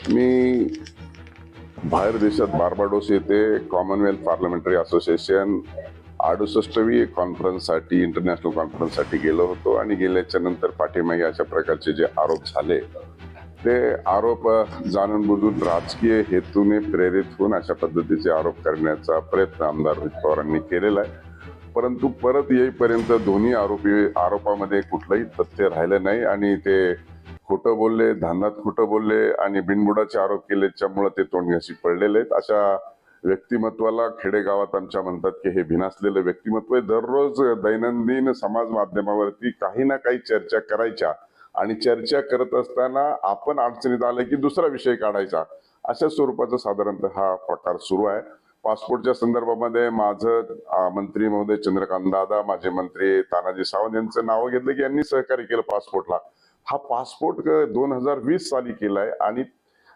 मी बाहेर देशात बार्बाडोस येथे कॉमनवेल्थ पार्लमेंटरी असोसिएशन 68वी कॉन्फरन्ससाठी इंटरनॅशनल कॉन्फरन्ससाठी गेलो होतो आणि गेल्याच्या नंतर पाठीमागे अशा प्रकारचे जे आरोप झाले ते आरोप जाणून बुजून राजकीय हेतूने प्रेरित होऊन अशा पद्धतीचे आरोप करण्याचा प्रयत्न आमदार रोहित पवारांनी केलेला आहे. परंतु परत येईपर्यंत दोन्ही आरोपामध्ये कुठलंही तथ्य राहिलं नाही आणि ते खोटं बोलले, धांदात खोटं बोलले आणि बिनबुडाचे आरोप केल्याच्यामुळे ते तोंडघशी पडलेले आहेत. अशा व्यक्तिमत्वाला खेडेगावात आमच्या म्हणतात की हे भिनासलेलं व्यक्तिमत्व आहे. दररोज दैनंदिन समाज माध्यमावरती काही ना काही चर्चा करायच्या आणि चर्चा करत असताना आपण अडचणीत आले की दुसरा विषय काढायचा, अशा स्वरूपाचा साधारणतः हा प्रकार सुरू आहे. पासपोर्टच्या संदर्भामध्ये माझं मंत्री महोदय चंद्रकांत दादा, माझे मंत्री तानाजी सावंत यांचं नाव घेतलं की यांनी सहकार्य केलं पासपोर्टला. हा पासपोर्ट 2020 साली केलाय आणि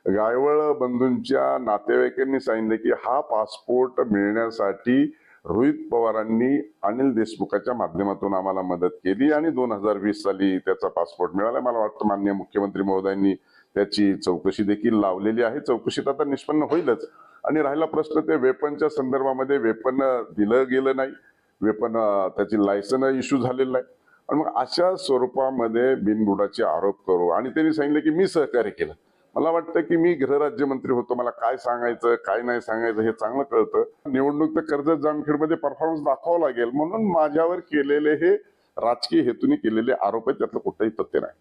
गायवळ बंधूंच्या नातेवाईकांनी सांगितलं की हा पासपोर्ट मिळण्यासाठी रोहित पवारांनी अनिल देशमुखाच्या माध्यमातून आम्हाला मदत केली आणि 2020 साली त्याचा पासपोर्ट मिळाला. मला वाटतं माननीय मुख्यमंत्री महोदयांनी त्याची चौकशी देखील लावलेली आहे. चौकशीत आता निष्पन्न होईलच. आणि राहिला प्रश्न ते वेपनच्या संदर्भामध्ये, वेपन दिलं गेलं नाही, वेपन त्याची लायसन इश्यू झालेलं नाही आणि मग अशा स्वरूपामध्ये बिनबुडाचे आरोप करू आणि त्यांनी सांगितलं की मी सहकार्य केलं. मला वाटतं की मी गृहराज्यमंत्री होतो, मला काय सांगायचं काय नाही सांगायचं हे चांगलं कळतं. निवडणूक तर कर्जत जामखेडमध्ये परफॉर्मन्स दाखवावं लागेल म्हणून माझ्यावर केलेले हे राजकीय हेतूने केलेले आरोप आहेत, त्यातलं कुठलंही तथ्य नाही.